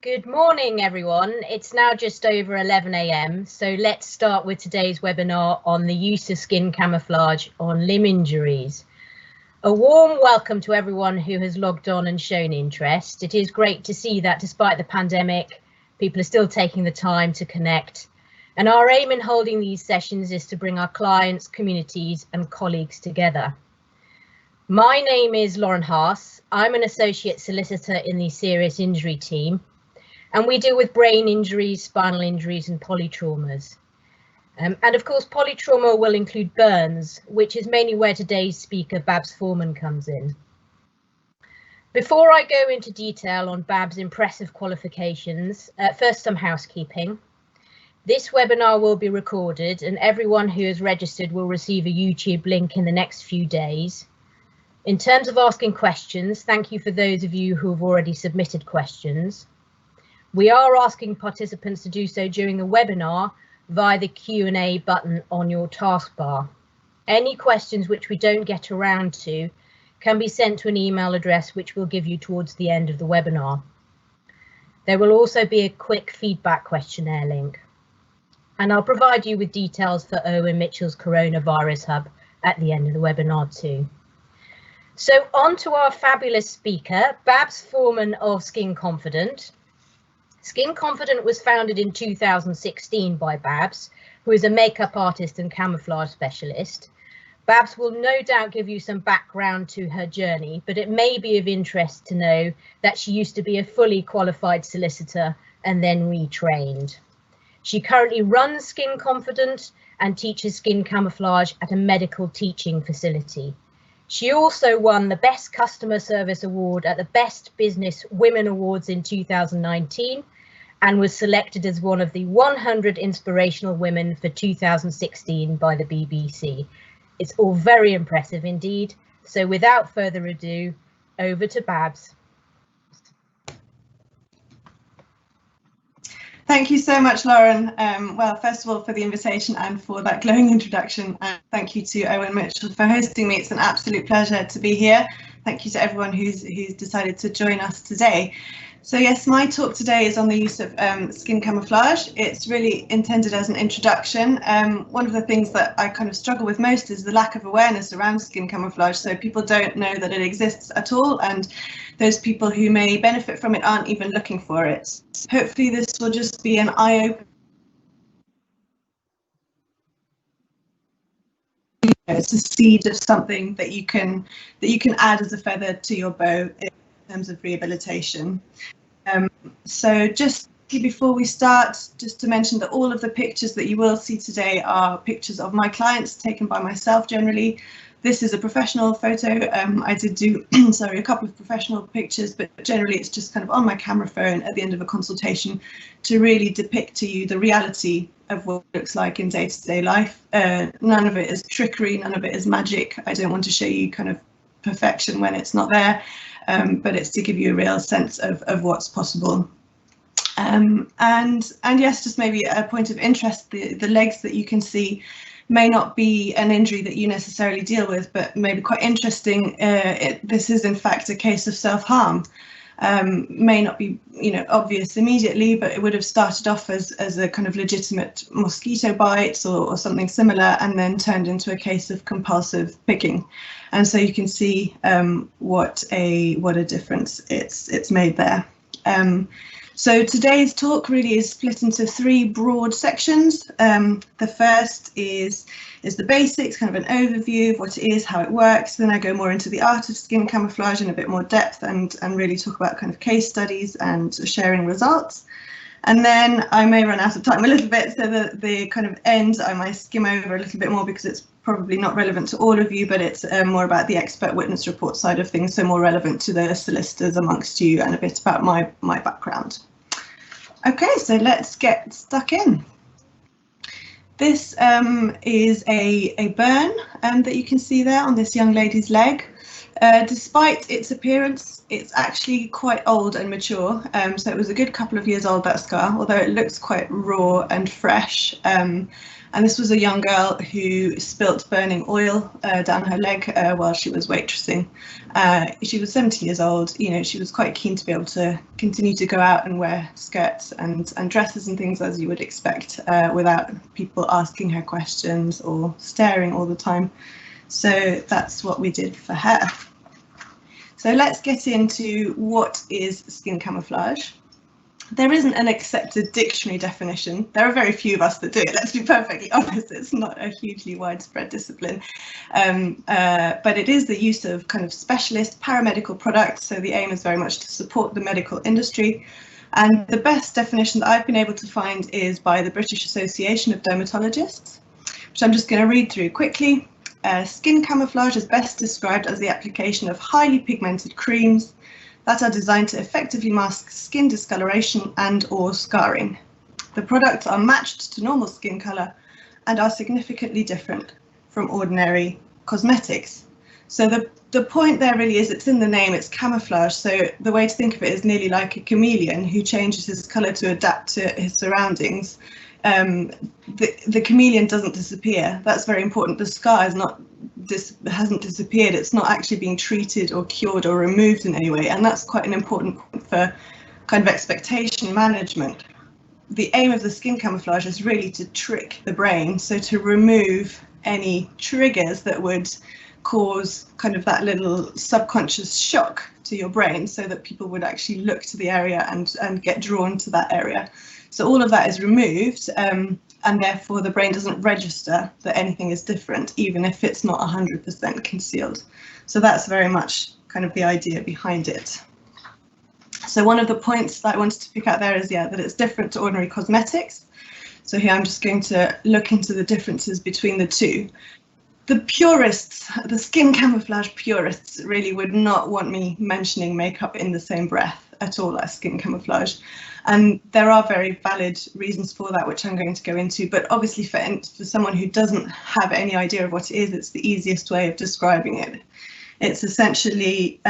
Good morning, everyone. It's now just over 11 AM, so let's start with today's webinar on the use of skin camouflage on limb injuries. A warm welcome to everyone who has logged on and shown interest. It is great to see that despite the pandemic, people are still taking the time to connect. And our aim in holding these sessions is to bring our clients, communities and colleagues together. My name is Lauren Haas. I'm an associate solicitor in the serious injury team, and we deal with brain injuries, spinal injuries and polytraumas. And of course, polytrauma will include burns, which is mainly where today's speaker, Babs Forman, comes in. Before I go into detail on Babs' impressive qualifications, first some housekeeping. This webinar will be recorded and everyone who has registered will receive a YouTube link in the next few days. In terms of asking questions, thank you for those of you who have already submitted questions. We are asking participants to do so during the webinar via the Q&A button on your taskbar. Any questions which we don't get around to can be sent to an email address which we'll give you towards the end of the webinar. There will also be a quick feedback questionnaire link. And I'll provide you with details for Irwin Mitchell's Coronavirus Hub at the end of the webinar too. So on to our fabulous speaker, Babs Forman of Skin Confident. Skin Confident was founded in 2016 by Babs, who is a makeup artist and camouflage specialist. Babs will no doubt give you some background to her journey, but it may be of interest to know that she used to be a fully qualified solicitor and then retrained. She currently runs Skin Confident and teaches skin camouflage at a medical teaching facility. She also won the Best Customer Service Award at the Best Business Women Awards in 2019 and was selected as one of the 100 inspirational women for 2016 by the BBC. It's all very impressive indeed. So without further ado, over to Babs. Thank you so much, Lauren. Well, first of all, for the invitation and for that glowing introduction. And thank you to Irwin Mitchell for hosting me. It's an absolute pleasure to be here. Thank you to everyone who's decided to join us today. So yes, my talk today is on the use of skin camouflage. It's really intended as an introduction. One of the things that I kind of struggle with most is the lack of awareness around skin camouflage. So people don't know that it exists at all, and those people who may benefit from it aren't even looking for it. Hopefully this will just be an eye-opener. It's a seed of something that you can add as a feather to your bow in terms of rehabilitation. So just before we start, just to mention that all of the pictures that you will see today are pictures of my clients taken by myself generally. This is a professional photo. I did do a couple of professional pictures, but generally it's just kind of on my camera phone at the end of a consultation to really depict to you the reality of what it looks like in day-to-day life. None of it is trickery, none of it is magic. I don't want to show you kind of perfection when it's not there, but it's to give you a real sense of what's possible. And yes, just maybe a point of interest, the legs that you can see may not be an injury that you necessarily deal with, but maybe quite interesting. This is in fact a case of self-harm. May not be, obvious immediately, but it would have started off as a kind of legitimate mosquito bite or something similar, and then turned into a case of compulsive picking. And so you can see what a difference it's made there. So today's talk really is split into three broad sections. The first is the basics, kind of an overview of what it is, how it works. Then I go more into the art of skin camouflage in a bit more depth and really talk about kind of case studies and sharing results. And then I may run out of time a little bit, so the kind of end I might skim over a little bit more because it's probably not relevant to all of you, but it's more about the expert witness report side of things, so more relevant to the solicitors amongst you, and a bit about my background. Okay, so let's get stuck in. This is a burn that you can see there on this young lady's leg. Despite its appearance, it's actually quite old and mature, so it was a good couple of years old, that scar, although it looks quite raw and fresh. And this was a young girl who spilt burning oil down her leg while she was waitressing. She was 17 years old. You know, she was quite keen to be able to continue to go out and wear skirts and dresses and things as you would expect, without people asking her questions or staring all the time. So that's what we did for her. So let's get into what is skin camouflage. There isn't an accepted dictionary definition. There are very few of us that do it, let's be perfectly honest. It's not a hugely widespread discipline. But it is the use of kind of specialist paramedical products. So the aim is very much to support the medical industry. And the best definition that I've been able to find is by the British Association of Dermatologists, which I'm just going to read through quickly. Skin camouflage is best described as the application of highly pigmented creams that are designed to effectively mask skin discoloration and or scarring. The products are matched to normal skin colour and are significantly different from ordinary cosmetics. So the point there really is, it's in the name, it's camouflage. So the way to think of it is nearly like a chameleon who changes his colour to adapt to his surroundings. The chameleon doesn't disappear. That's very important. The scar hasn't disappeared. It's not actually being treated or cured or removed in any way, and that's quite an important point for kind of expectation management. The aim of the skin camouflage is really to trick the brain, so to remove any triggers that would cause kind of that little subconscious shock to your brain, so that people would actually look to the area and get drawn to that area. So all of that is removed, and therefore the brain doesn't register that anything is different, even if it's not 100% concealed. So that's very much kind of the idea behind it. So one of the points that I wanted to pick out there is, that it's different to ordinary cosmetics. So here I'm just going to look into the differences between the two. The purists, the skin camouflage purists, really would not want me mentioning makeup in the same breath at all as skin camouflage. And there are very valid reasons for that, which I'm going to go into. But obviously for someone who doesn't have any idea of what it is, it's the easiest way of describing it. It's essentially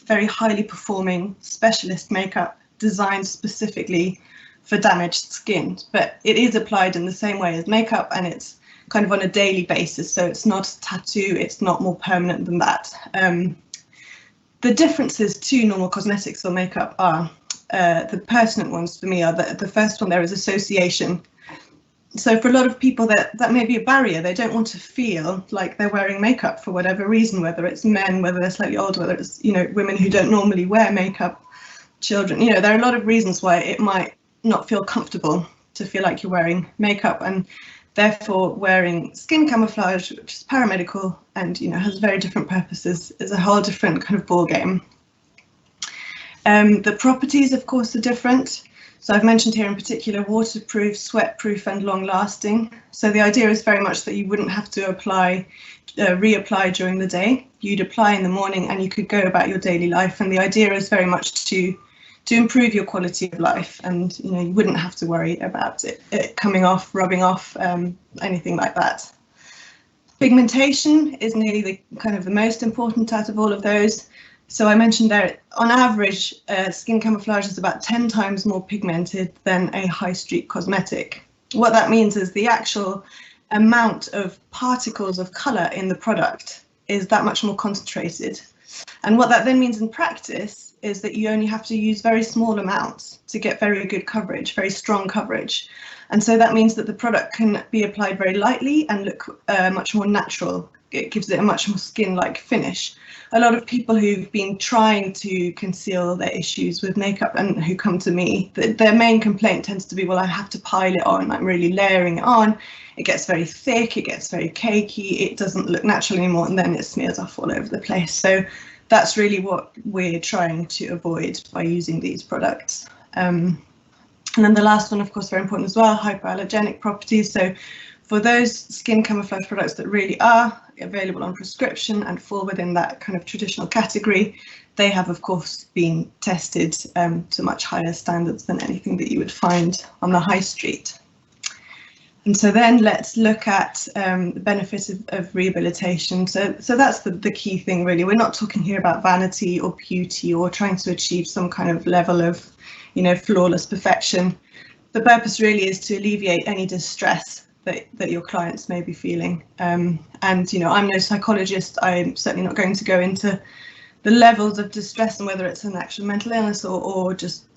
very highly performing specialist makeup designed specifically for damaged skin. But it is applied in the same way as makeup, and it's kind of on a daily basis. So it's not a tattoo, it's not more permanent than that. The differences to normal cosmetics or makeup are, the pertinent ones for me are the first one there is association. So for a lot of people that may be a barrier. They don't want to feel like they're wearing makeup for whatever reason, whether it's men, whether they're slightly older, whether it's, you know, women who don't normally wear makeup, children. You know, there are a lot of reasons why it might not feel comfortable to feel like you're wearing makeup, and therefore wearing skin camouflage, which is paramedical and, you know, has very different purposes, is a whole different kind of ball game. The properties, of course, are different. So I've mentioned here in particular waterproof, sweat-proof and long-lasting. So the idea is very much that you wouldn't have to reapply during the day. You'd apply in the morning and you could go about your daily life. And the idea is very much to improve your quality of life, and, you know, you wouldn't have to worry about it coming off, rubbing off, anything like that. Pigmentation is nearly the most important out of all of those. So I mentioned there, on average, skin camouflage is about 10 times more pigmented than a high street cosmetic. What that means is the actual amount of particles of colour in the product is that much more concentrated. And what that then means in practice is that you only have to use very small amounts to get very good coverage, very strong coverage. And so that means that the product can be applied very lightly and look much more natural. It gives it a much more skin-like finish. A lot of people who've been trying to conceal their issues with makeup and who come to me, their main complaint tends to be, well, I have to pile it on, I'm really layering it on. It gets very thick, it gets very cakey, it doesn't look natural anymore, and then it smears off all over the place. So that's really what we're trying to avoid by using these products. And then the last one, of course, very important as well, hypoallergenic properties. So for those skin camouflage products that really are available on prescription and fall within that kind of traditional category, they have, of course, been tested to much higher standards than anything that you would find on the high street. And so then let's look at the benefit of rehabilitation. So that's the key thing, really. We're not talking here about vanity or beauty or trying to achieve some kind of level of, flawless perfection. The purpose really is to alleviate any distress that your clients may be feeling. And, I'm no psychologist. I'm certainly not going to go into the levels of distress and whether it's an actual mental illness or just,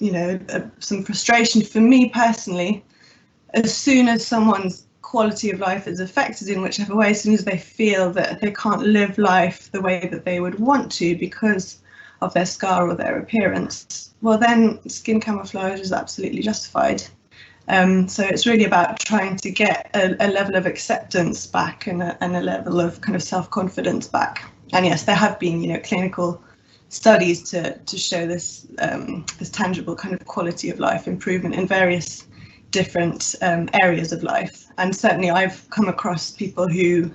some frustration. For me personally, as soon as someone's quality of life is affected in whichever way, as soon as they feel that they can't live life the way that they would want to because of their scar or their appearance, well, then skin camouflage is absolutely justified. So it's really about trying to get a level of acceptance back and a level of kind of self-confidence back. And yes, there have been, clinical studies to show this this tangible kind of quality of life improvement in various different areas of life. And certainly I've come across people who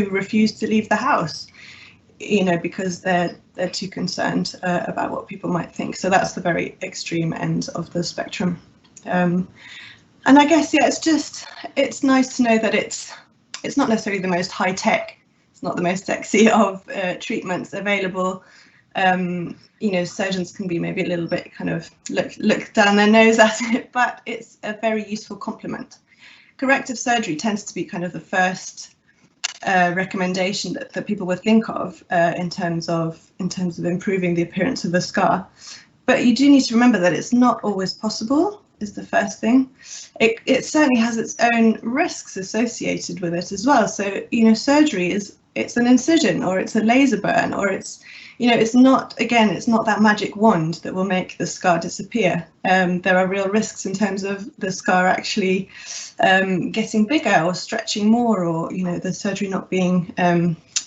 refuse to leave the house, because they're too concerned about what people might think. So that's the very extreme end of the spectrum. And I guess, yeah, it's nice to know that it's not necessarily the most high tech, it's not the most sexy of treatments available. Surgeons can be maybe a little bit kind of look down their nose at it, but it's a very useful complement. Corrective surgery tends to be kind of the first recommendation that people would think of in terms of improving the appearance of a scar. But you do need to remember that it's not always possible, is the first thing. It certainly has its own risks associated with it as well. So, surgery it's an incision, or it's a laser burn, or it's not that magic wand that will make the scar disappear. There are real risks in terms of the scar actually getting bigger or stretching more, or the surgery not being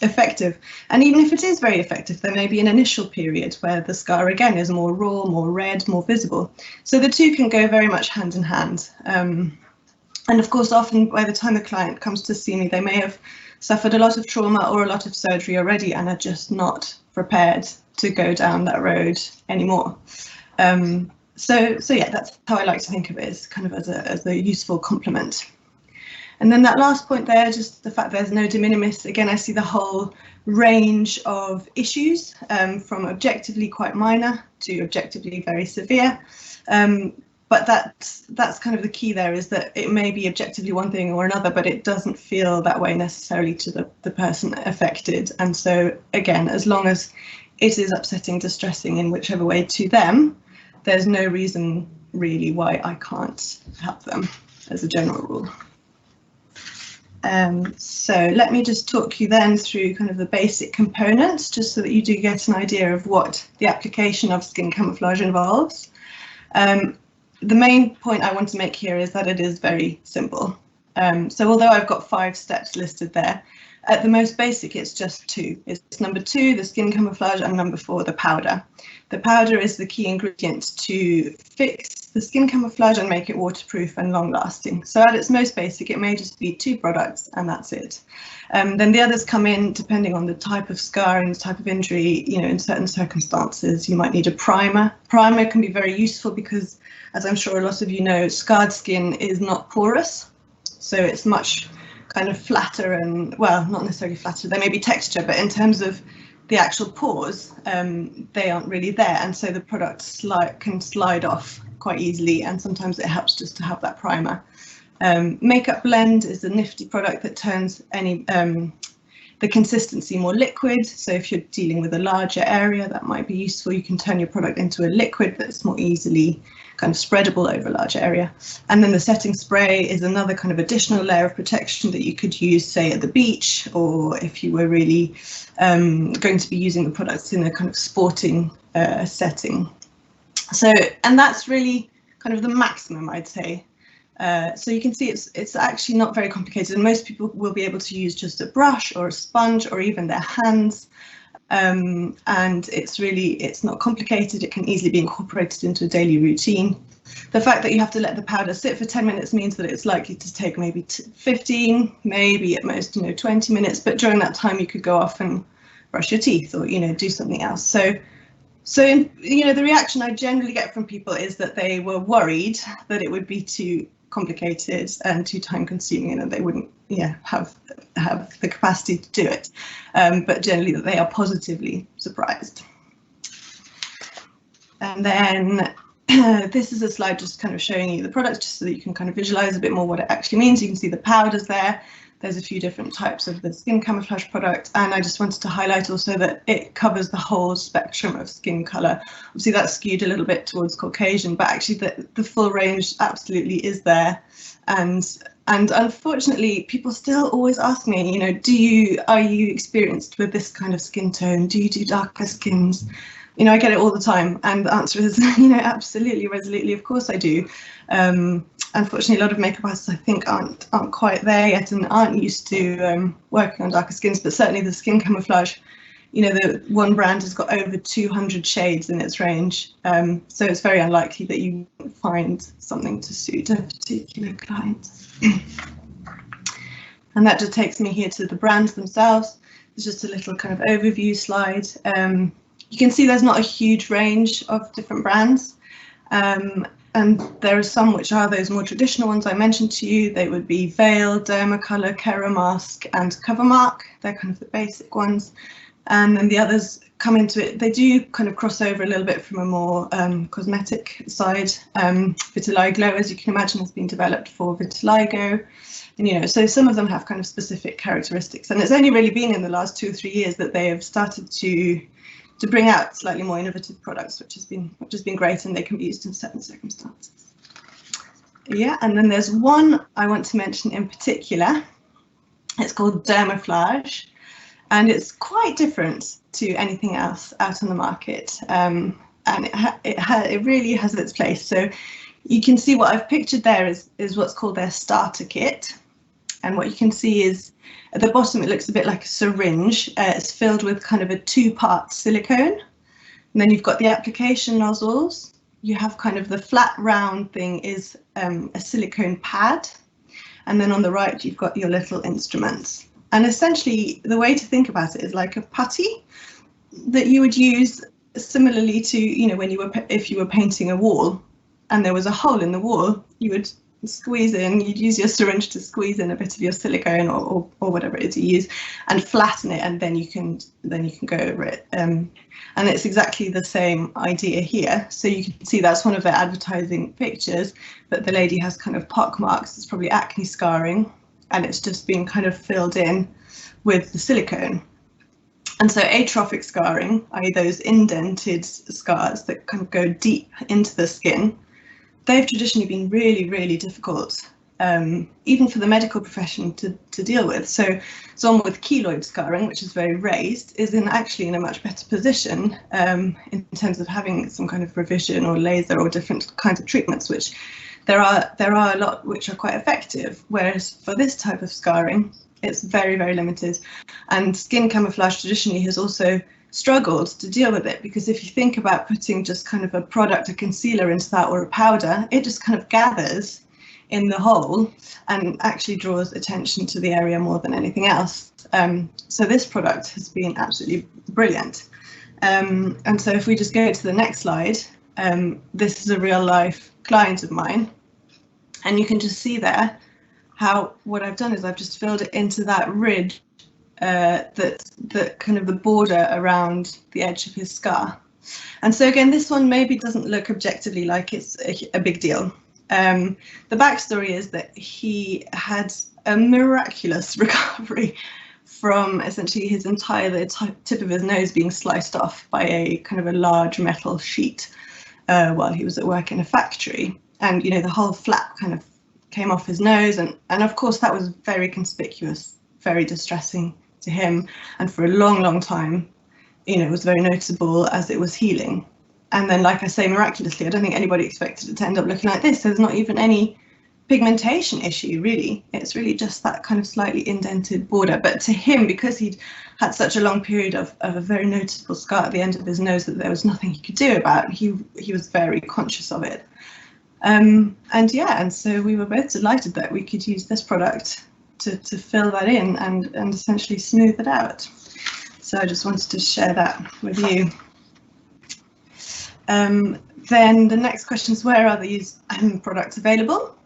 effective. And even if it is very effective, there may be an initial period where the scar again is more raw, more red, more visible. So the two can go very much hand in hand. And of course, often by the time the client comes to see me, they may have suffered a lot of trauma or a lot of surgery already and are just not prepared to go down that road anymore. So yeah, that's how I like to think of it, as kind of as a useful complement. And then that last point there, just the fact there's no de minimis. Again, I see the whole range of issues, from objectively quite minor to objectively very severe. But that's kind of the key there, is that it may be objectively one thing or another, but it doesn't feel that way necessarily to the person affected. And so again, as long as it is upsetting, distressing in whichever way to them, there's no reason really why I can't help them, as a general rule. So let me just talk you then through kind of the basic components, just so that you do get an idea of what the application of skin camouflage involves. The main point I want to make here is that it is very simple. So although I've got 5 steps listed there, at the most basic, it's just 2. It's number 2, the skin camouflage, and number 4, the powder. The powder is the key ingredient to fix the skin camouflage and make it waterproof and long lasting. So at its most basic, it may just be 2 products and that's it. Then the others come in depending on the type of scar and the type of injury. In certain circumstances, you might need a primer. Primer can be very useful because, as I'm sure a lot of you know, scarred skin is not porous. So it's much kind of flatter and, well, not necessarily flatter, there may be texture, but in terms of the actual pores, they aren't really there. And so the product can slide off quite easily. And sometimes it helps just to have that primer. Makeup Blend is a nifty product that turns the consistency more liquid. So if you're dealing with a larger area, that might be useful. You can turn your product into a liquid that's more easily kind of spreadable over a large area. And then the setting spray is another kind of additional layer of protection that you could use, say, at the beach, or if you were really going to be using the products in a kind of sporting setting. So, and that's really kind of the maximum, I'd say. So you can see it's actually not very complicated, and most people will be able to use just a brush or a sponge or even their hands. And it's not complicated. It can easily be incorporated into a daily routine. The fact that you have to let the powder sit for 10 minutes means that it's likely to take maybe 15, maybe at most 20 minutes. But during that time, you could go off and brush your teeth or do something else. So the reaction I generally get from people is that they were worried that it would be too complicated and too time consuming, and that they wouldn't have the capacity to do it, but generally that they are positively surprised. And then this is a slide just kind of showing you the products, just so that you can kind of visualize a bit more what it actually means. You can see the powders there. There's a few different types of the skin camouflage product, and I just wanted to highlight also that it covers the whole spectrum of skin color. Obviously that's skewed a little bit towards Caucasian, but actually the full range absolutely is there. And unfortunately, people still always ask me, you know, are you experienced with this kind of skin tone? Do you do darker skins? You know, I get it all the time, and the answer is, you know, absolutely, resolutely, of course I do. Unfortunately, a lot of makeup artists, I think, aren't quite there yet and aren't used to working on darker skins, but certainly the Skin Camouflage, you know, the one brand has got over 200 shades in its range, so it's very unlikely that you find something to suit a particular client. And that just takes me here to the brands themselves. It's just a little kind of overview slide. You can see there's not a huge range of different brands, and there are some which are those more traditional ones I mentioned to you. They would be Veil, Dermacolor, Keramask, and Covermark. They're kind of the basic ones, and then the others come into it. They do kind of cross over a little bit from a more cosmetic side. Vitiligo, as you can imagine, has been developed for vitiligo. And, you know, so some of them have kind of specific characteristics, and it's only really been in the last 2 or 3 years that they have started to bring out slightly more innovative products, which has been great, and they can be used in certain circumstances. Yeah, and then there's one I want to mention in particular. It's called DERMAFLAGE, and it's quite different to anything else out on the market, and it really has its place. So you can see what I've pictured there is what's called their starter kit. And what you can see is at the bottom, it looks a bit like a syringe. It's filled with kind of a 2-part silicone. And then you've got the application nozzles. You have kind of the flat round thing is a silicone pad. And then on the right, you've got your little instruments. And essentially, the way to think about it is like a putty that you would use similarly to, you know, if you were painting a wall and there was a hole in the wall, you would squeeze in, you'd use your syringe to squeeze in a bit of your silicone or whatever it is you use, and flatten it, and then you can go over it. And it's exactly the same idea here. So you can see that's one of their advertising pictures, but the lady has kind of pock marks. It's probably acne scarring, and it's just been kind of filled in with the silicone. And so atrophic scarring, i.e. those indented scars that kind of go deep into the skin, they've traditionally been really, really difficult, even for the medical profession to deal with. So someone with keloid scarring, which is very raised, is actually in a much better position in terms of having some kind of revision or laser or different kinds of treatments, which there are a lot which are quite effective. Whereas for this type of scarring, it's very, very limited. And skin camouflage traditionally has also struggled to deal with it, because if you think about putting just kind of a product, a concealer into that, or a powder, it just kind of gathers in the hole and actually draws attention to the area more than anything else. So this product has been absolutely brilliant. And so if we just go to the next slide, this is a real life client of mine, and you can just see there how what I've done is I've just filled it into that ridge, that kind of the border around the edge of his scar. And so again, this one maybe doesn't look objectively like it's a big deal. The backstory is that he had a miraculous recovery from essentially his entire tip of his nose being sliced off by a kind of a large metal sheet while he was at work in a factory. And, you know, the whole flap kind of came off his nose, and of course that was very conspicuous, very distressing to him, and for a long time, you know, it was very noticeable as it was healing. And then, like I say, miraculously, I don't think anybody expected it to end up looking like this. There's not even any pigmentation issue, really. It's really just that kind of slightly indented border. But to him, because he'd had such a long period of a very noticeable scar at the end of his nose that there was nothing he could do about, he was very conscious of it. And so we were both delighted that we could use this product to fill that in and essentially smooth it out. So I just wanted to share that with you. Then the next question is, where are these products available?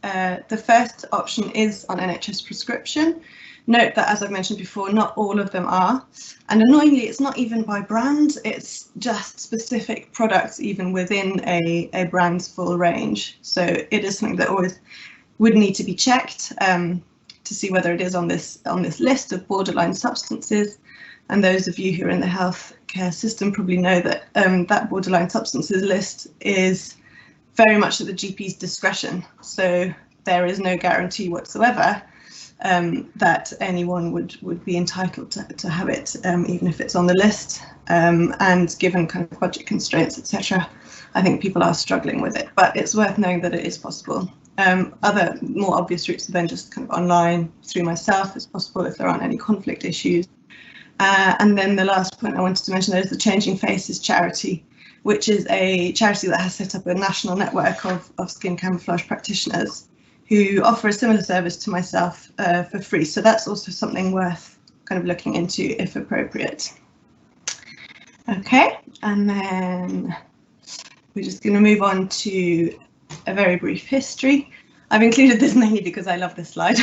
The first option is on NHS prescription. Note that, as I've mentioned before, not all of them are. And annoyingly, it's not even by brand, it's just specific products even within a brand's full range. So it is something that always would need to be checked to see whether it is on this list of borderline substances. And those of you who are in the healthcare system probably know that that borderline substances list is very much at the GP's discretion. So there is no guarantee whatsoever that anyone would be entitled to have it, even if it's on the list. And given kind of budget constraints, etc., I think people are struggling with it. But it's worth knowing that it is possible. Other more obvious routes are then just kind of online through myself is possible if there aren't any conflict issues. And then the last point I wanted to mention is the Changing Faces charity, which is a charity that has set up a national network of skin camouflage practitioners who offer a similar service to myself for free. So that's also something worth kind of looking into if appropriate. Okay, and then we're just going to move on to a very brief history. I've included this mainly because I love this slide.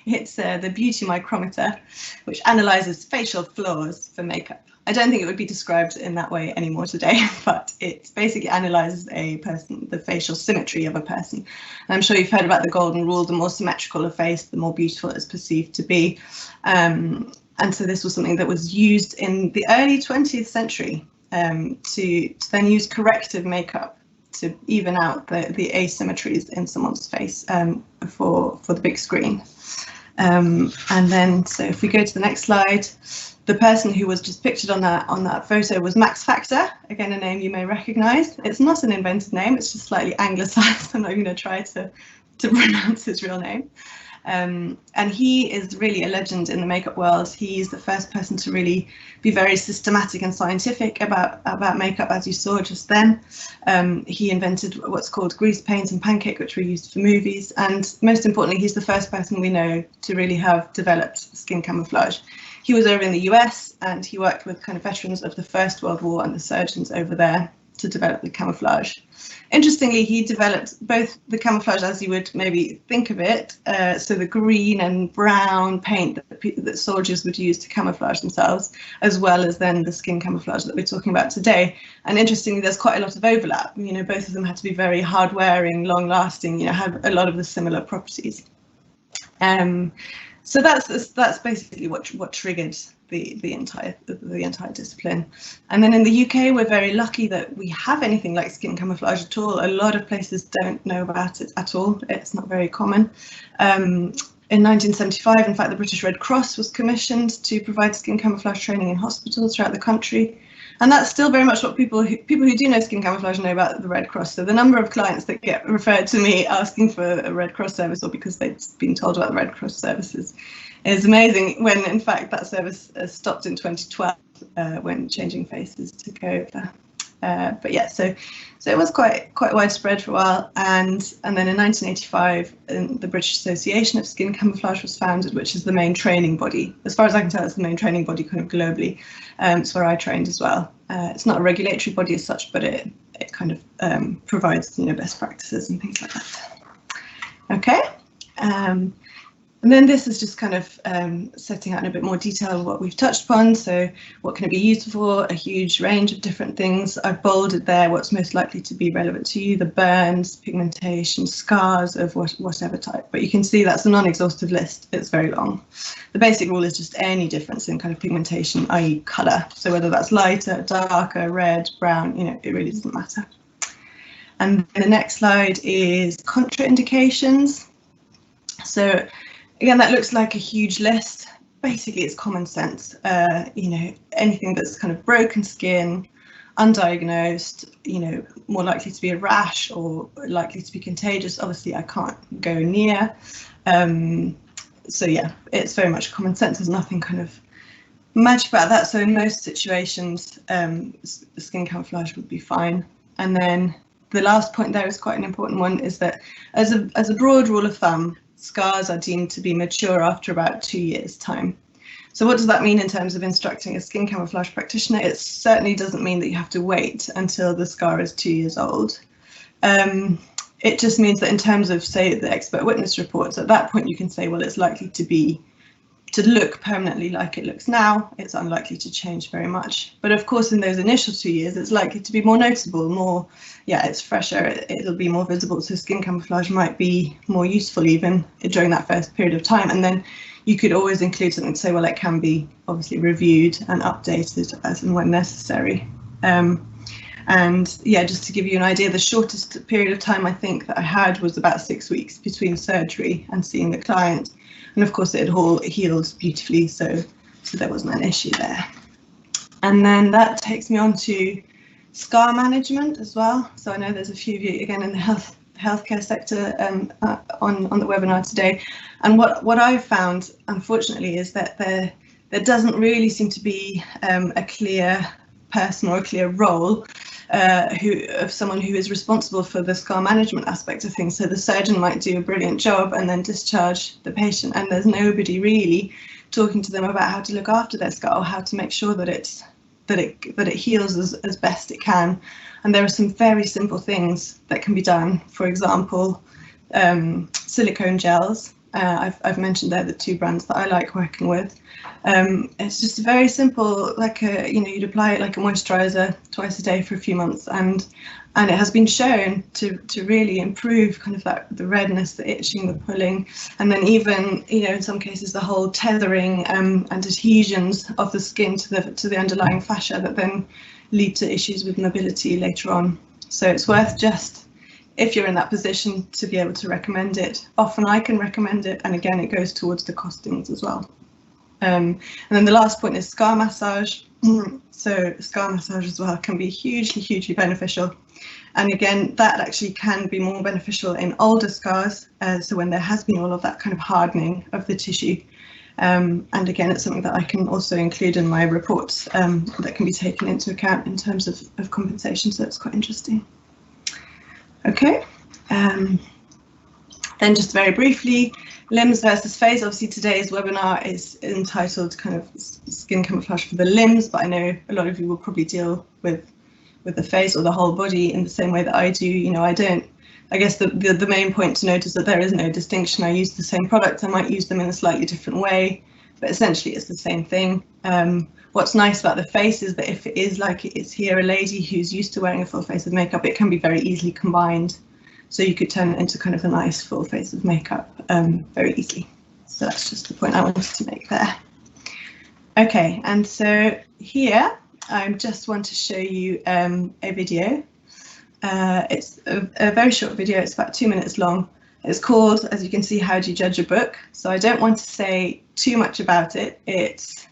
It's the beauty micrometer, which analyzes facial flaws for makeup. I don't think it would be described in that way anymore today, but it basically analyzes the facial symmetry of a person. And I'm sure you've heard about the golden rule: the more symmetrical a face, the more beautiful it's perceived to be. And so this was something that was used in the early 20th century to then use corrective makeup to even out the asymmetries in someone's face for the big screen. And then, so if we go to the next slide, the person who was just pictured on that photo was Max Factor, again a name you may recognise. It's not an invented name, it's just slightly anglicised. I'm not even going to try to pronounce his real name. And he is really a legend in the makeup world. He's the first person to really be very systematic and scientific about makeup, as you saw just then. He invented what's called grease paint and pancake, which were used for movies. And most importantly, he's the first person we know to really have developed skin camouflage. He was over in the US and he worked with kind of veterans of the First World War and the surgeons over there to develop the camouflage. Interestingly, he developed both the camouflage as you would maybe think of it, so the green and brown paint that soldiers would use to camouflage themselves, as well as then the skin camouflage that we're talking about today. And interestingly, there's quite a lot of overlap. You know, both of them had to be very hard wearing, long lasting, you know, have a lot of the similar properties. So that's basically what triggered the entire discipline. And then in the UK, we're very lucky that we have anything like skin camouflage at all. A lot of places don't know about it at all. It's not very common. In 1975, in fact, the British Red Cross was commissioned to provide skin camouflage training in hospitals throughout the country. And that's still very much what people who do know skin camouflage know about the Red Cross. So the number of clients that get referred to me asking for a Red Cross service or because they've been told about the Red Cross services is amazing, when in fact that service stopped in 2012 when Changing Faces took over. But yeah, so it was quite widespread for a while, and then in 1985 the British Association of Skin Camouflage was founded, which is the main training body. As far as I can tell, it's the main training body kind of globally. It's where I trained as well. It's not a regulatory body as such, but it kind of provides, you know, best practices and things like that. Okay. And then this is just kind of setting out in a bit more detail what we've touched upon. So what can it be used for? A huge range of different things. I've bolded there what's most likely to be relevant to you: the burns, pigmentation, scars of whatever type. But you can see that's a non-exhaustive list. It's very long. The basic rule is just any difference in kind of pigmentation, i.e. colour. So whether that's lighter, darker, red, brown, you know, it really doesn't matter. And the next slide is contraindications. So again, that looks like a huge list. Basically, it's common sense. You know, anything that's kind of broken skin, undiagnosed, you know, more likely to be a rash or likely to be contagious. Obviously, I can't go near. So yeah, it's very much common sense. There's nothing kind of magic about that. So in most situations, skin camouflage would be fine. And then the last point there is quite an important one, is that as a broad rule of thumb, scars are deemed to be mature after about 2 years' time. So what does that mean in terms of instructing a skin camouflage practitioner? It certainly doesn't mean that you have to wait until the scar is 2 years old. it just means that in terms of, say, the expert witness reports, at that point you can say, well, it's likely to look permanently like it looks now. It's unlikely to change very much. But of course, in those initial 2 years, it's likely to be more noticeable, more, yeah, it's fresher, it'll be more visible. So skin camouflage might be more useful even during that first period of time. And then you could always include something to say, well, it can be obviously reviewed and updated as and when necessary. And yeah, just to give you an idea, the shortest period of time I think that I had was about 6 weeks between surgery and seeing the client. And of course, it had all healed beautifully, so there wasn't an issue there. And then that takes me on to scar management as well. So I know there's a few of you, again, in the healthcare sector on the webinar today. And what I've found, unfortunately, is that there doesn't really seem to be a clear person or a clear role of someone who is responsible for the scar management aspect of things. So the surgeon might do a brilliant job and then discharge the patient, and there's nobody really talking to them about how to look after their scar or how to make sure that it heals as best it can. And there are some very simple things that can be done. For example, silicone gels. I've mentioned there the two brands that I like working with. It's just very simple, like you'd apply it like a moisturizer twice a day for a few months, and it has been shown to really improve kind of the redness, the itching, the pulling, and then even in some cases the whole tethering and adhesions of the skin to the underlying fascia that then lead to issues with mobility later on. So it's worth just, if you're in that position, to be able to recommend it. Often I can recommend it, and again it goes towards the costings as well. And then the last point is scar massage. So scar massage as well can be hugely beneficial. And again, that actually can be more beneficial in older scars, so when there has been all of that kind of hardening of the tissue. And again, it's something that I can also include in my reports that can be taken into account in terms of compensation, so it's quite interesting. Okay, then just very briefly, limbs versus face. Obviously today's webinar is entitled kind of skin camouflage for the limbs, but I know a lot of you will probably deal with the face or the whole body in the same way that I do. I guess the main point to note is that there is no distinction. I use the same products, I might use them in a slightly different way, but essentially it's the same thing. What's nice about the face is that if it is like it is here, a lady who's used to wearing a full face of makeup, it can be very easily combined. So you could turn it into kind of a nice full face of makeup very easily. So that's just the point I wanted to make there. Okay, and so here I just want to show you a video. It's a very short video, it's about 2 minutes long. It's called, as you can see, How Do You Judge a Book? So I don't want to say too much about it. It's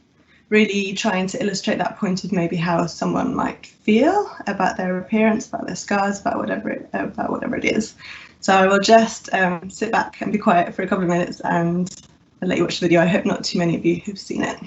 really trying to illustrate that point of maybe how someone might feel about their appearance, about their scars, about whatever it is. So I will just sit back and be quiet for a couple of minutes and I'll let you watch the video. I hope not too many of you have seen it.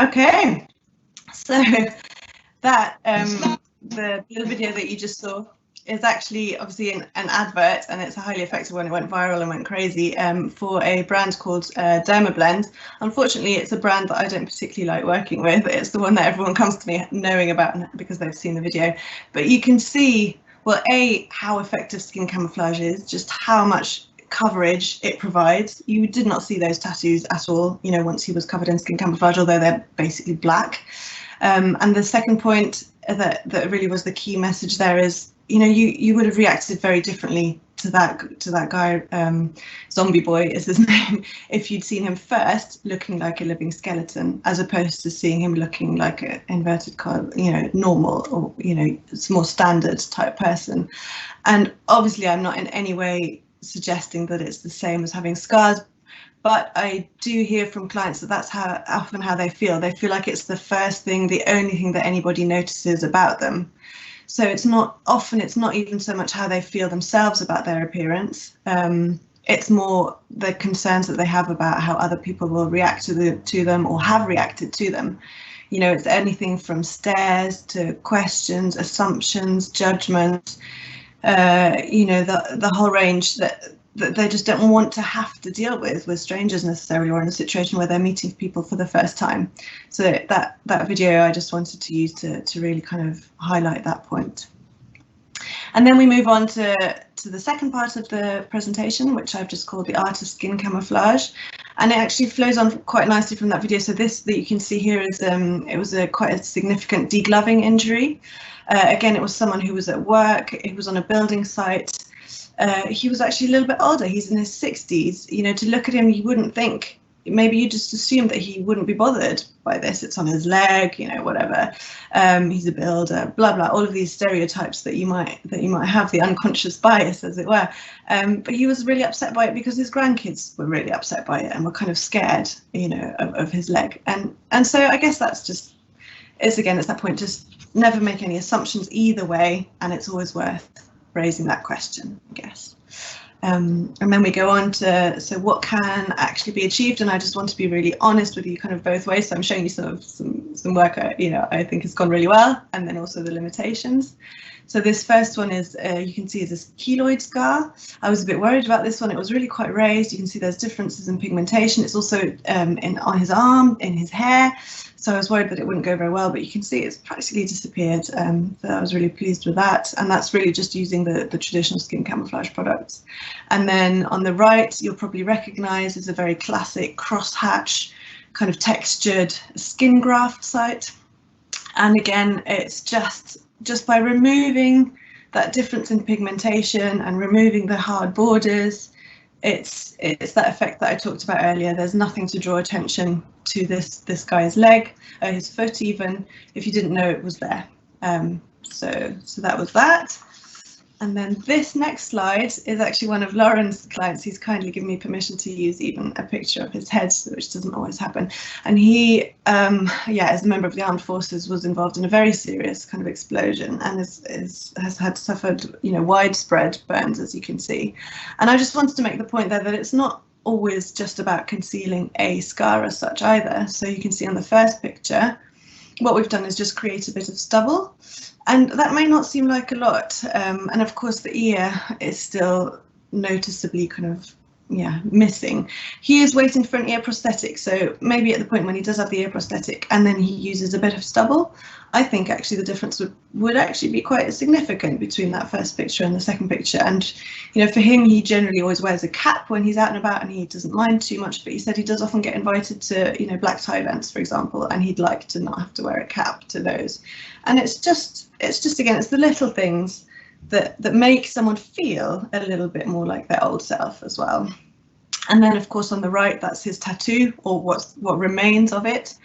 Okay, so that the little video that you just saw is actually obviously an advert, and it's a highly effective one. It went viral and went crazy for a brand called DERMAFLAGE. Unfortunately, it's a brand that I don't particularly like working with. It's the one that everyone comes to me knowing about because they've seen the video. But you can see, well, how effective skin camouflage is, just how much coverage it provides. You did not see those tattoos at all, you know, once he was covered in skin camouflage, although they're basically black. And the second point that really was the key message there is, you know, you would have reacted very differently to that guy, Zombie Boy is his name, if you'd seen him first looking like a living skeleton, as opposed to seeing him looking like an inverted comma, you know, normal, or, you know, it's more standard type person. And obviously I'm not in any way suggesting that it's the same as having scars, but I do hear from clients that that's often how they feel. They feel like it's the first thing, the only thing that anybody notices about them. So it's not even so much how they feel themselves about their appearance. It's more the concerns that they have about how other people will react to them or have reacted to them. You know, it's anything from stares to questions, assumptions, judgment, you know, the whole range that they just don't want to have to deal with strangers necessarily, or in a situation where they're meeting people for the first time. So that video I just wanted to use to really kind of highlight that point. And then we move on to the second part of the presentation, which I've just called the art of skin camouflage. And it actually flows on quite nicely from that video. So this that you can see here is it was quite a significant degloving injury. Again, it was someone who was at work. It was on a building site. He was actually a little bit older. He's in his 60s. You know, to look at him, you wouldn't think. Maybe you just assume that he wouldn't be bothered by this. It's on his leg, you know, whatever. He's a builder, blah blah. All of these stereotypes that you might have, the unconscious bias, as it were. But he was really upset by it because his grandkids were really upset by it and were kind of scared, you know, of his leg. And so I guess that's just, it's that point. Just never make any assumptions either way, and it's always worth raising that question, I guess. And then we go on to, so what can actually be achieved, and I just want to be really honest with you kind of both ways. So I'm showing you some work I think has gone really well, and then also the limitations. So this first one is, you can see, is this keloid scar. I was a bit worried about this one. It was really quite raised. You can see there's differences in pigmentation. It's also on his arm, in his hair. So I was worried that it wouldn't go very well, but you can see it's practically disappeared. So I was really pleased with that. And that's really just using the traditional skin camouflage products. And then on the right, you'll probably recognize is a very classic crosshatch kind of textured skin graft site. And again, it's just by removing that difference in pigmentation and removing the hard borders, it's that effect that I talked about earlier. There's nothing to draw attention to this guy's leg, or his foot even, if you didn't know it was there. So that was that. And then this next slide is actually one of Lauren's clients. He's kindly given me permission to use even a picture of his head, which doesn't always happen. And he, as a member of the armed forces, was involved in a very serious kind of explosion and has suffered, you know, widespread burns, as you can see. And I just wanted to make the point there that it's not always just about concealing a scar as such either. So you can see on the first picture, what we've done is just create a bit of stubble. And that may not seem like a lot. And of course, the ear is still noticeably kind of, missing. He is waiting for an ear prosthetic. So maybe at the point when he does have the ear prosthetic and then he uses a bit of stubble, I think actually the difference would actually be quite significant between that first picture and the second picture. And, you know, for him, he generally always wears a cap when he's out and about and he doesn't mind too much. But he said he does often get invited to, you know, black tie events, for example, and he'd like to not have to wear a cap to those. And it's just again, it's the little things that make someone feel a little bit more like their old self as well. And then, of course, on the right, that's his tattoo, or what remains of it.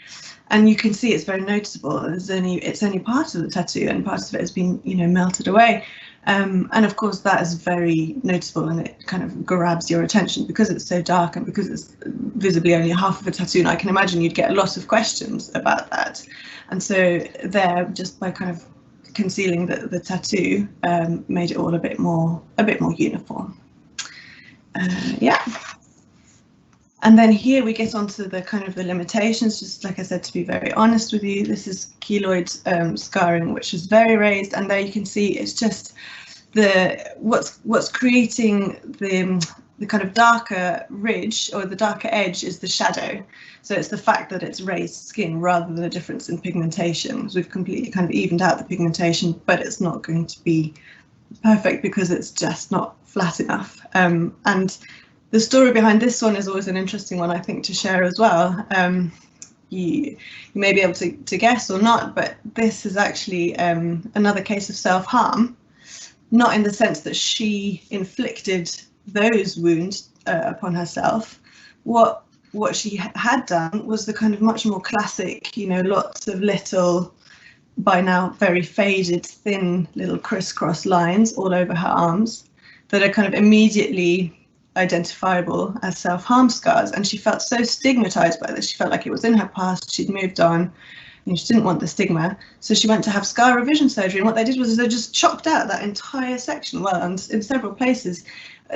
And you can see it's very noticeable. It's only part of the tattoo, and part of it has been, you know, melted away. And of course, that is very noticeable, and it kind of grabs your attention because it's so dark and because it's visibly only half of a tattoo. And I can imagine you'd get a lot of questions about that. And so there, just by kind of concealing the tattoo, made it all a bit more uniform. And then here we get onto the kind of the limitations, just like I said, to be very honest with you, this is keloid scarring, which is very raised, and there you can see it's just what's creating the kind of darker ridge or the darker edge is the shadow. So it's the fact that it's raised skin rather than a difference in pigmentation. So we've completely kind of evened out the pigmentation, but it's not going to be perfect because it's just not flat enough. And the story behind this one is always an interesting one, I think, to share as well. You may be able to guess or not, but this is actually another case of self-harm, not in the sense that she inflicted those wounds upon herself. What she had done was the kind of much more classic, you know, lots of little, by now very faded, thin little crisscross lines all over her arms that are kind of immediately identifiable as self-harm scars, and she felt so stigmatized by this. She felt like it was in her past, she'd moved on, and she didn't want the stigma, so she went to have scar revision surgery, and what they did was they just chopped out that entire section, well, and in several places,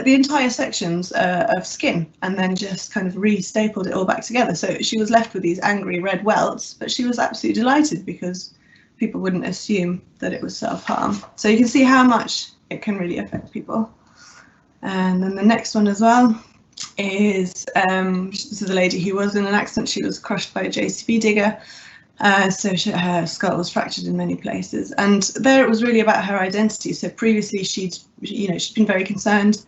the entire sections of skin, and then just kind of re-stapled it all back together. So she was left with these angry red welts, but she was absolutely delighted because people wouldn't assume that it was self-harm. So you can see how much it can really affect people. And then the next one as well is this is a lady who was in an accident. She was crushed by a JCB digger, so her skull was fractured in many places. And there it was really about her identity. So previously she'd been very concerned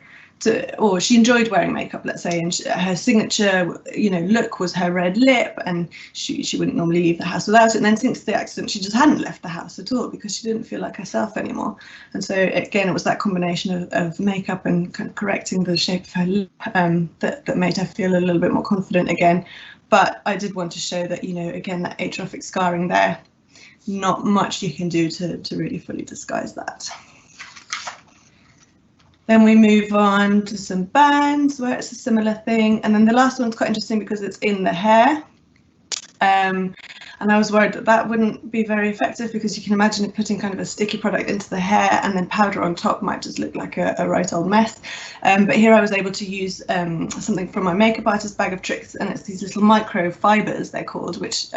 or she enjoyed wearing makeup, let's say, and her signature, look was her red lip, and she wouldn't normally leave the house without it. And then since the accident, she just hadn't left the house at all because she didn't feel like herself anymore. And so again, it was that combination of makeup and kind of correcting the shape of her lip that made her feel a little bit more confident again. But I did want to show that, again, that atrophic scarring there, not much you can do to really fully disguise that. Then we move on to some bands where it's a similar thing. And then the last one's quite interesting because it's in the hair. And I was worried that wouldn't be very effective because you can imagine it putting kind of a sticky product into the hair and then powder on top might just look like a right old mess. But here I was able to use something from my makeup artist bag of tricks, and it's these little micro fibers, they're called, which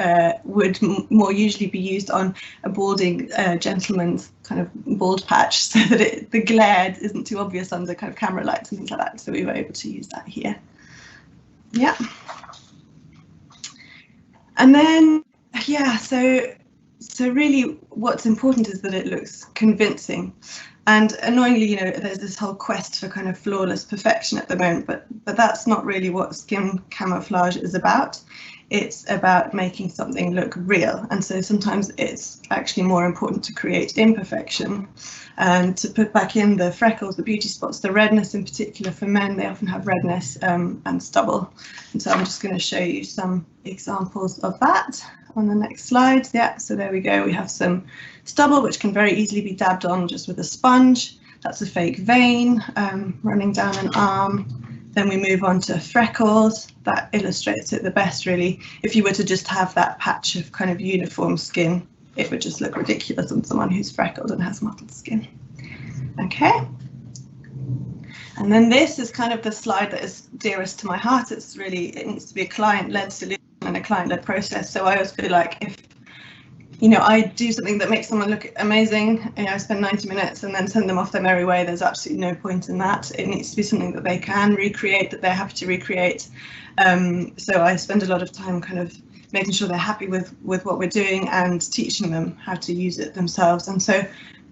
would more usually be used on a balding gentleman's kind of bald patch so that the glare isn't too obvious under kind of camera lights and things like that. So we were able to use that here. Yeah. And then, yeah, so really what's important is that it looks convincing. And annoyingly, there's this whole quest for kind of flawless perfection at the moment, but that's not really what skin camouflage is about. It's about making something look real. And so sometimes it's actually more important to create imperfection and to put back in the freckles, the beauty spots, the redness in particular. For men, they often have redness and stubble. And so I'm just going to show you some examples of that on the next slide. Yeah, so there we go. We have some stubble, which can very easily be dabbed on just with a sponge. That's a fake vein running down an arm. Then we move on to freckles. That illustrates it the best, really. If you were to just have that patch of kind of uniform skin, it would just look ridiculous on someone who's freckled and has mottled skin. Okay. And then this is kind of the slide that is dearest to my heart. It needs to be a client-led solution and a client-led process. So I always feel like if I do something that makes someone look amazing, I spend 90 minutes and then send them off their merry way, there's absolutely no point in that. It needs to be something that they can recreate, that they're happy to recreate. So I spend a lot of time kind of making sure they're happy with what we're doing and teaching them how to use it themselves. And so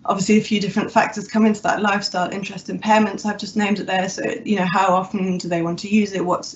obviously a few different factors come into that: lifestyle, interest, impairments. I've just named it there. So, how often do they want to use it? What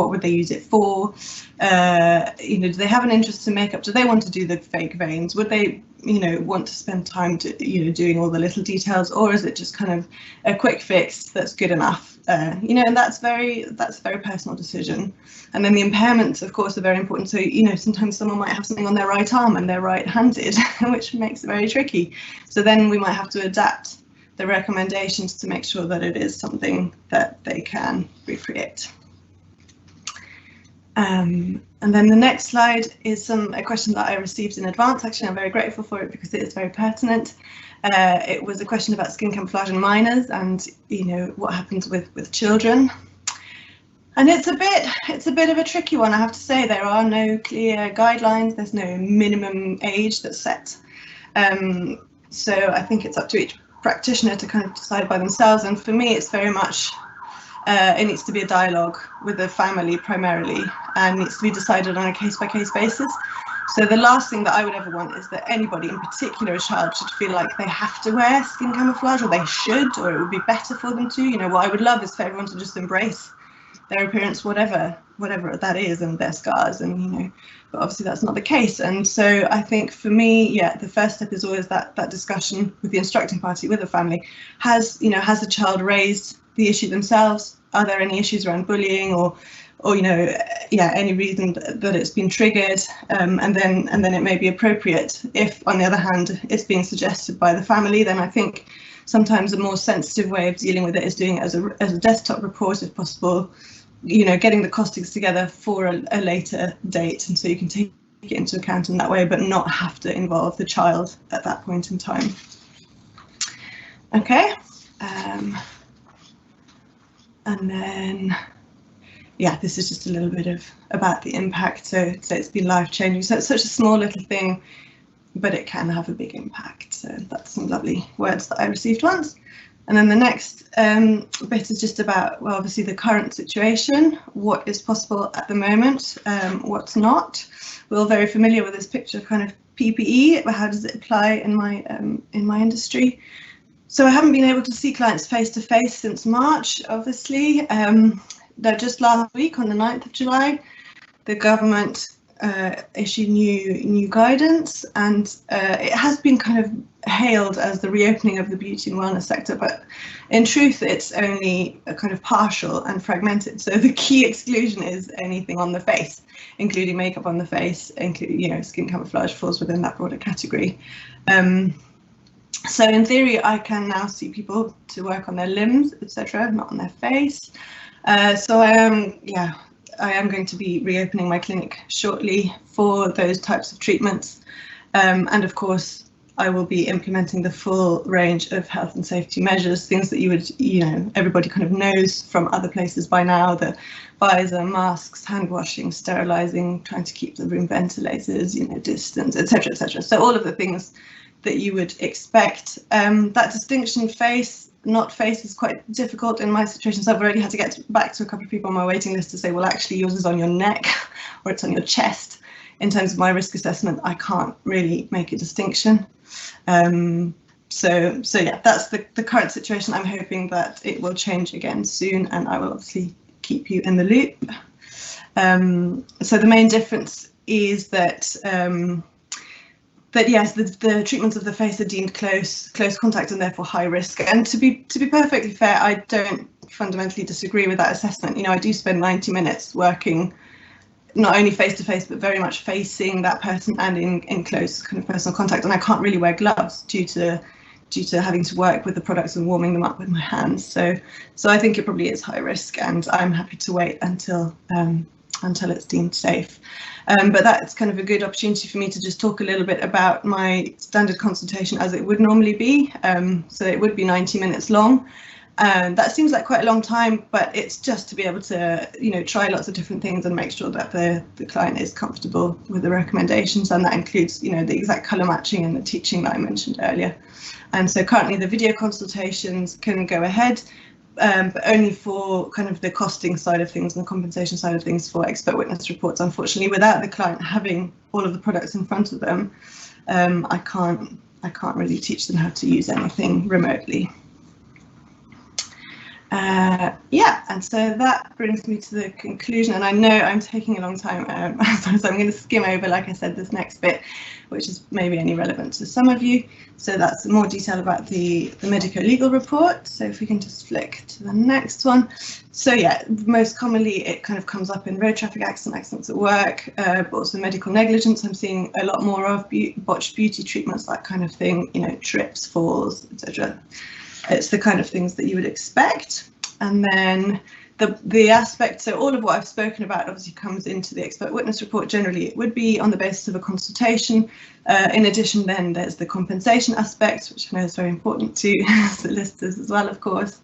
would they use it for? Do they have an interest in makeup? Do they want to do the fake veins? Would they, want to spend time doing all the little details, or is it just kind of a quick fix that's good enough? And that's a very personal decision. And then the impairments, of course, are very important. So, sometimes someone might have something on their right arm and they're right-handed, which makes it very tricky. So then we might have to adapt the recommendations to make sure that it is something that they can recreate. And then the next slide is a question that I received in advance. Actually, I'm very grateful for it because it is very pertinent. It was a question about skin camouflage in minors and, what happens with children. And it's a bit of a tricky one, I have to say. There are no clear guidelines. There's no minimum age that's set. So I think it's up to each practitioner to kind of decide by themselves. And for me, it's very much, it needs to be a dialogue with the family primarily, and needs to be decided on a case-by-case basis. So the last thing that I would ever want is that anybody, in particular a child, should feel like they have to wear skin camouflage, or they should, or it would be better for them to. You know, what I would love is for everyone to just embrace their appearance, whatever that is, and their scars, and, you know, but obviously that's not the case. And so I think for me, yeah, the first step is always that discussion with the instructing party, with the family. Has the child raised the issue themselves? Are there any issues around bullying, or you know, yeah, any reason that it's been triggered? And then it may be appropriate. If, on the other hand, it's being suggested by the family, then I think sometimes a more sensitive way of dealing with it is doing it as a desktop report, if possible. You know, getting the costings together for a later date, and so you can take it into account in that way, but not have to involve the child at that point in time. Okay, and then, yeah, this is just a little bit about the impact. So it's been life-changing. So it's such a small little thing, but it can have a big impact. So that's some lovely words that I received once. And then the next bit is just about, well, obviously the current situation, what is possible at the moment, what's not. We're all very familiar with this picture of kind of PPE, but how does it apply in my industry? So I haven't been able to see clients face to face since March, obviously. Just last week, on the 9th of July, the government issued new guidance, and it has been kind of hailed as the reopening of the beauty and wellness sector, but in truth it's only a kind of partial and fragmented. So the key exclusion is anything on the face, including makeup on the face, including, you know, skin camouflage falls within that broader category. So in theory I can now see people to work on their limbs, etc., not on their face. So I am going to be reopening my clinic shortly for those types of treatments, and of course I will be implementing the full range of health and safety measures, things that everybody kind of knows from other places by now: the visor, masks, hand washing, sterilising, trying to keep the room ventilated, distance, etc., etc. So all of the things that you would expect. That distinction, face, not face, is quite difficult in my situation. So I've already had to get back to a couple of people on my waiting list to say, well, actually yours is on your neck or it's on your chest. In terms of my risk assessment, I can't really make a distinction. So yeah, that's the current situation. I'm hoping that it will change again soon, and I will obviously keep you in the loop. So the main difference is that yes, the treatments of the face are deemed close contact and therefore high risk. And to be perfectly fair, I don't fundamentally disagree with that assessment. I do spend 90 minutes working not only face to face, but very much facing that person and in close kind of personal contact. And I can't really wear gloves due to having to work with the products and warming them up with my hands. So I think it probably is high risk, and I'm happy to wait until it's deemed safe. But that's kind of a good opportunity for me to just talk a little bit about my standard consultation as it would normally be. So it would be 90 minutes long. That seems like quite a long time, but it's just to be able to, try lots of different things and make sure that the client is comfortable with the recommendations, and that includes, the exact colour matching and the teaching that I mentioned earlier. And so currently the video consultations can go ahead, but only for kind of the costing side of things and the compensation side of things for expert witness reports. Unfortunately, without the client having all of the products in front of them, I can't really teach them how to use anything remotely. Yeah, and so that brings me to the conclusion, and I know I'm taking a long time, so I'm going to skim over, like I said, this next bit, which is maybe only relevant to some of you. So that's more detail about the medico legal report. So if we can just flick to the next one. So yeah, most commonly it kind of comes up in road traffic accidents at work, but also medical negligence. I'm seeing a lot more of botched beauty treatments, that kind of thing, trips, falls, etc. It's the kind of things that you would expect. And then the aspect, so all of what I've spoken about obviously comes into the expert witness report. Generally, it would be on the basis of a consultation. In addition, then there's the compensation aspect, which I know is very important to solicitors as well, of course.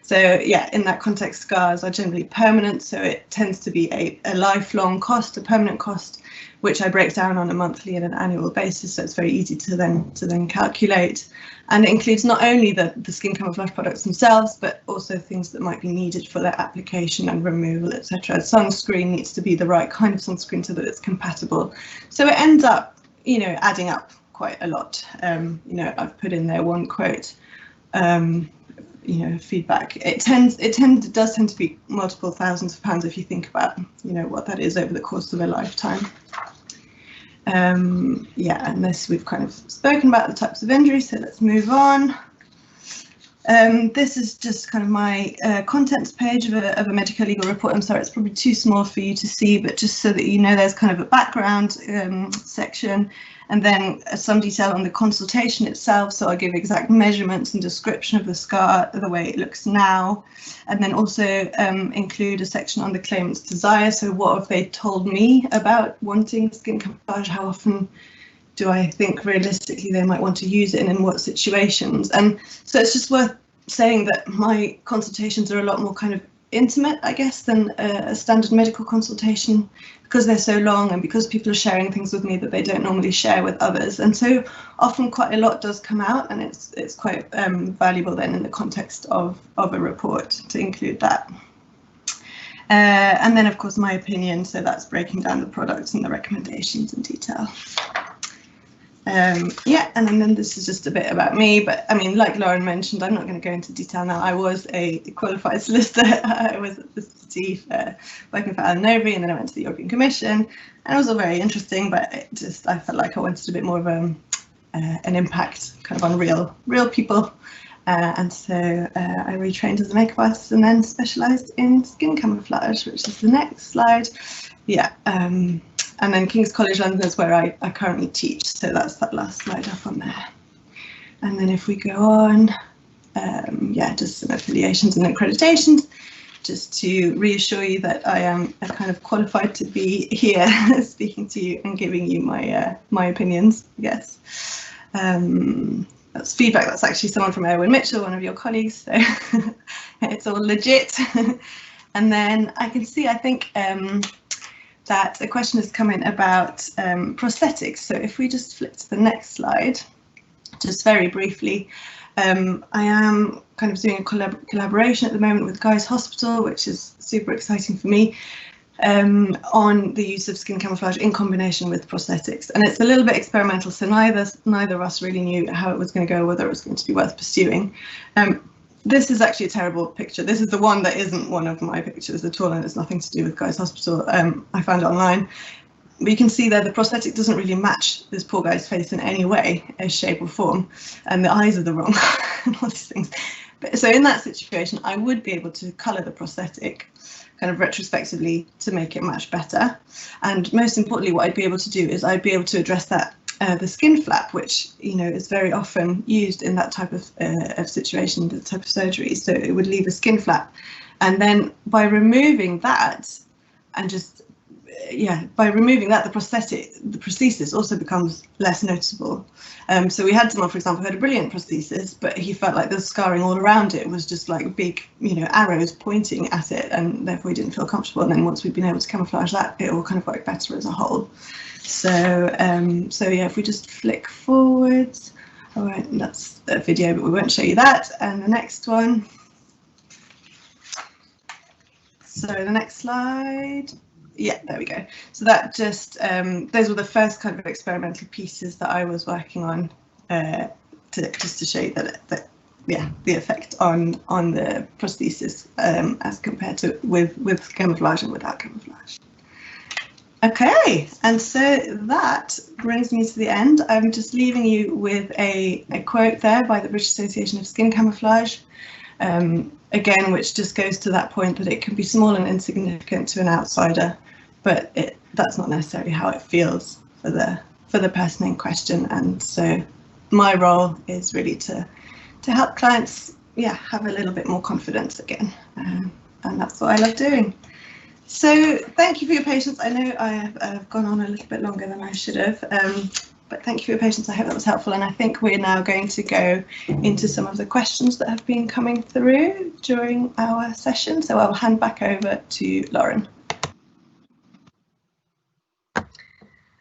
So yeah, in that context, scars are generally permanent, so it tends to be a lifelong cost, a permanent cost, which I break down on a monthly and an annual basis, so it's very easy to then calculate. And it includes not only the skin camouflage products themselves, but also things that might be needed for their application and removal, etc. Sunscreen needs to be the right kind of sunscreen so that it's compatible. So it ends up, you know, adding up quite a lot. You know, I've put in there one quote, you know, feedback. It does tend to be multiple thousands of pounds if you think about, you know, what that is over the course of a lifetime. Yeah, and this we've kind of spoken about the types of injuries, so let's move on. This is just kind of my contents page of a medico legal report. I'm sorry, it's probably too small for you to see, but just so that you know, there's kind of a background section, and then some detail on the consultation itself. So I'll give exact measurements and description of the scar, the way it looks now, and then also include a section on the claimant's desire. So what have they told me about wanting skin camouflage? How often do I think realistically they might want to use it, and in what situations? And so it's just worth saying that my consultations are a lot more kind of intimate, I guess, than a standard medical consultation, because they're so long and because people are sharing things with me that they don't normally share with others. And so often quite a lot does come out, and it's quite valuable then in the context of a report to include that. And then of course my opinion, so that's breaking down the products and the recommendations in detail. Yeah, and then this is just a bit about me, but I mean, like Lauren mentioned, I'm not going to go into detail now. I was a qualified solicitor. I was at the city working for Alan Novi, and then I went to the European Commission, and it was all very interesting, but I felt like I wanted a bit more of an impact kind of on real people, and so I retrained as a makeup artist and then specialised in skin camouflage, which is the next slide. Yeah. And then King's College London is where I currently teach, so that's that last slide up on there. And then if we go on, yeah, just some affiliations and accreditations, just to reassure you that I am kind of qualified to be here speaking to you and giving you my opinions, I guess. That's feedback. That's actually someone from Irwin Mitchell, one of your colleagues, so it's all legit. And then I can see, I think, that a question has come in about prosthetics. So if we just flip to the next slide, just very briefly, I am kind of doing a collaboration at the moment with Guy's Hospital, which is super exciting for me, on the use of skin camouflage in combination with prosthetics. And it's a little bit experimental, so neither of us really knew how it was going to go, whether it was going to be worth pursuing. This is actually a terrible picture. This is the one that isn't one of my pictures at all, and it's nothing to do with Guy's Hospital. I found it online. But you can see there the prosthetic doesn't really match this poor guy's face in any way, shape or form, and the eyes are the wrong and all these things. But, so in that situation, I would be able to colour the prosthetic kind of retrospectively to make it match better. And most importantly, what I'd be able to do is I'd be able to address that the skin flap, which, you know, is very often used in that type of situation, the type of surgery. So it would leave a skin flap, and then by removing that, and just by removing that, the prosthesis also becomes less noticeable. So we had someone, for example, who had a brilliant prosthesis, but he felt like the scarring all around it was just like big, you know, arrows pointing at it, and therefore he didn't feel comfortable. And then once we've been able to camouflage that, it all kind of worked better as a whole. So so yeah, if we just flick forwards, all right, that's a video, but we won't show you that. And the next one. So the next slide. Yeah, there we go. So that just those were the first kind of experimental pieces that I was working on, just to show you that yeah, the effect on the prosthesis as compared to with camouflage and without camouflage. Okay, and so that brings me to the end. I'm just leaving you with a quote there by the British Association of Skin Camouflage, again, which just goes to that point that it can be small and insignificant to an outsider, but that's not necessarily how it feels for the person in question. And so my role is really to help clients, yeah, have a little bit more confidence again, and that's what I love doing. So thank you for your patience. I know I have gone on a little bit longer than I should have, But thank you for your patience. I hope that was helpful. And I think we're now going to go into some of the questions that have been coming through during our session. So I'll hand back over to Lauren.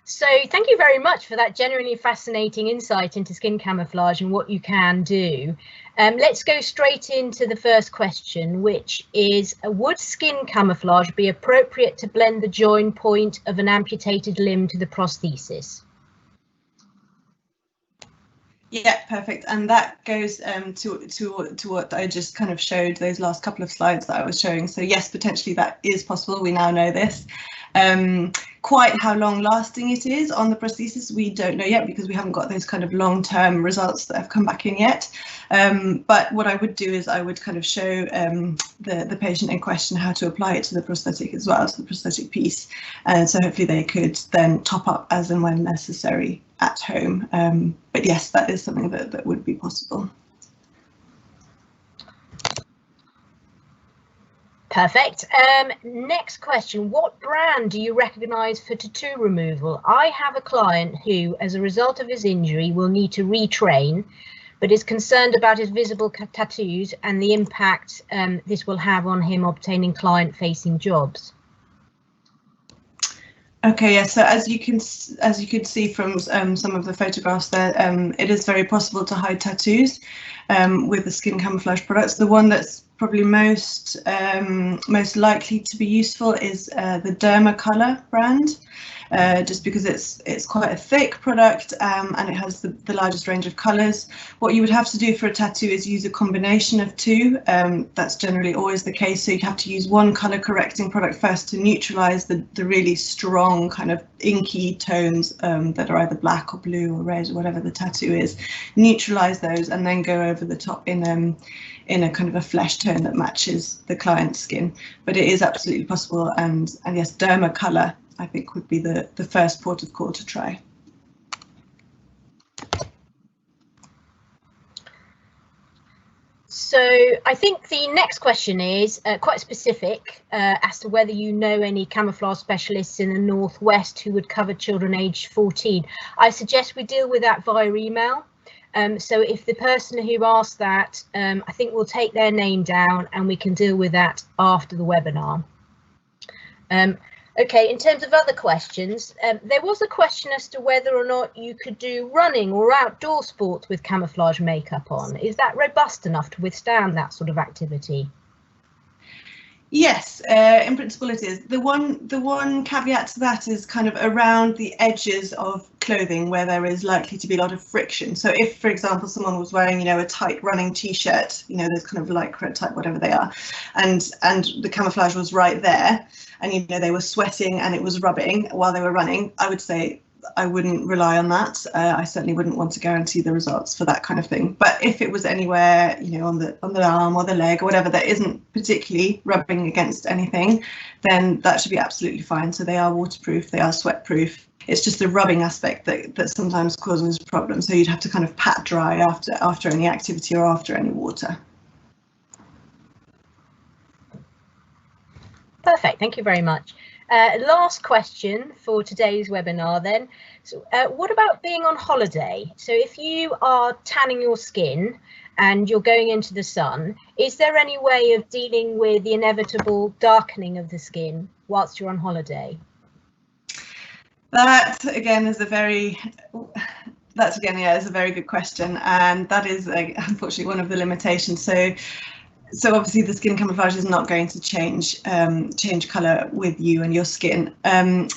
So thank you very much for that genuinely fascinating insight into skin camouflage and what you can do. Let's go straight into the first question, which is, would skin camouflage be appropriate to blend the join point of an amputated limb to the prosthesis? Yeah, perfect. And that goes to what I just kind of showed, those last couple of slides that I was showing. So yes, potentially that is possible. We now know this. Quite how long lasting it is on the prosthesis, we don't know yet, because we haven't got those kind of long-term results that have come back in yet. But what I would do is I would kind of show the patient in question how to apply it to the prosthetic as well, to the prosthetic piece. And so hopefully they could then top up as and when necessary at home. But yes, that is something that would be possible. Perfect. Next question. What brand do you recognise for tattoo removal? I have a client who, as a result of his injury, will need to retrain, but is concerned about his visible tattoos and the impact this will have on him obtaining client-facing jobs. Okay, yeah, so as you can see from some of the photographs there, it is very possible to hide tattoos with the skin camouflage products. The one that's probably most likely to be useful is the DERMAFLAGE brand, just because it's quite a thick product and it has the largest range of colours. What you would have to do for a tattoo is use a combination of two. That's generally always the case. So you have to use one colour correcting product first to neutralise the really strong kind of inky tones that are either black or blue or red or whatever the tattoo is. Neutralise those and then go over the top in a kind of a flesh tone that matches the client's skin. But it is absolutely possible, and yes, derma colour I think would be the first port of call to try. So I think the next question is quite specific as to whether you know any camouflage specialists in the Northwest who would cover children aged 14. I suggest we deal with that via email. So if the person who asked that, I think we'll take their name down and we can deal with that after the webinar. Okay, in terms of other questions, there was a question as to whether or not you could do running or outdoor sports with camouflage makeup on. Is that robust enough to withstand that sort of activity? Yes, in principle it is. The one caveat to that is kind of around the edges of clothing where there is likely to be a lot of friction. So if, for example, someone was wearing, you know, a tight running t-shirt, you know, those kind of lycra type, whatever they are, and the camouflage was right there, and you know they were sweating and it was rubbing while they were running, I would say I wouldn't rely on that. I certainly wouldn't want to guarantee the results for that kind of thing. But if it was anywhere, you know, on the arm or the leg or whatever that isn't particularly rubbing against anything, then that should be absolutely fine. So they are waterproof, they are sweat proof. It's just the rubbing aspect that sometimes causes problems. So you'd have to kind of pat dry after any activity or after any water. Perfect, thank you very much. Last question for today's webinar then. So, what about being on holiday? So if you are tanning your skin and you're going into the sun, is there any way of dealing with the inevitable darkening of the skin whilst you're on holiday? That again is a very good question, and that is unfortunately one of the limitations. So obviously the skin camouflage is not going to change colour with you and your skin.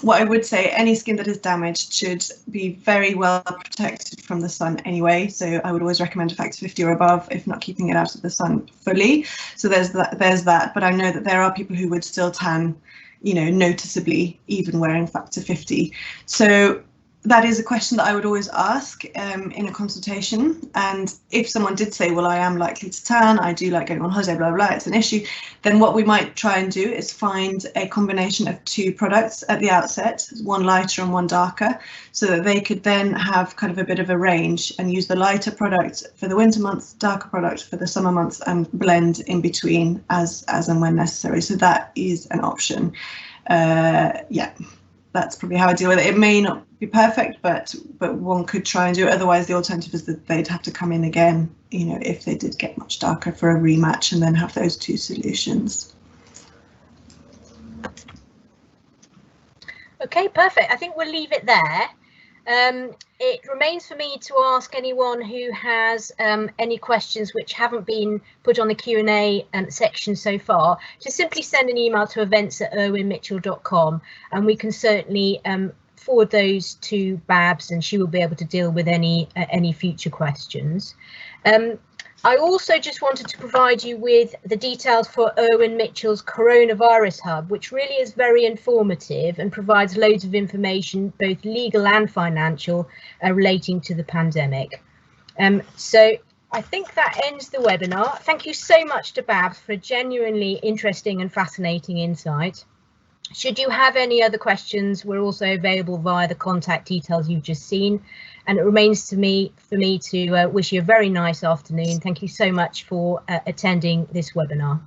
What I would say, any skin that is damaged should be very well protected from the sun anyway. So I would always recommend a factor 50 or above, if not keeping it out of the sun fully. So there's that. But I know that there are people who would still tan, you know, noticeably, even wearing factor 50. So that is a question that I would always ask in a consultation. And if someone did say, well, I am likely to tan, I do like going on holiday, blah, blah, blah, it's an issue, then what we might try and do is find a combination of two products at the outset, one lighter and one darker, so that they could then have kind of a bit of a range and use the lighter product for the winter months, darker product for the summer months, and blend in between as and when necessary. So that is an option. Yeah. that's probably how I deal with it. It may not be perfect, but one could try and do it. Otherwise, the alternative is that they'd have to come in again, you know, if they did get much darker, for a rematch, and then have those two solutions. Okay, perfect. I think we'll leave it there. It remains for me to ask anyone who has any questions which haven't been put on the Q&A section so far to simply send an email to events@irwinmitchell.com, and we can certainly forward those to Babs, and she will be able to deal with any future questions. I also just wanted to provide you with the details for Irwin Mitchell's Coronavirus Hub, which really is very informative and provides loads of information, both legal and financial, relating to the pandemic. So I think that ends the webinar. Thank you so much to Babs for a genuinely interesting and fascinating insight. Should you have any other questions, we're also available via the contact details you've just seen. And it remains for me to wish you a very nice afternoon. Thank you so much for attending this webinar.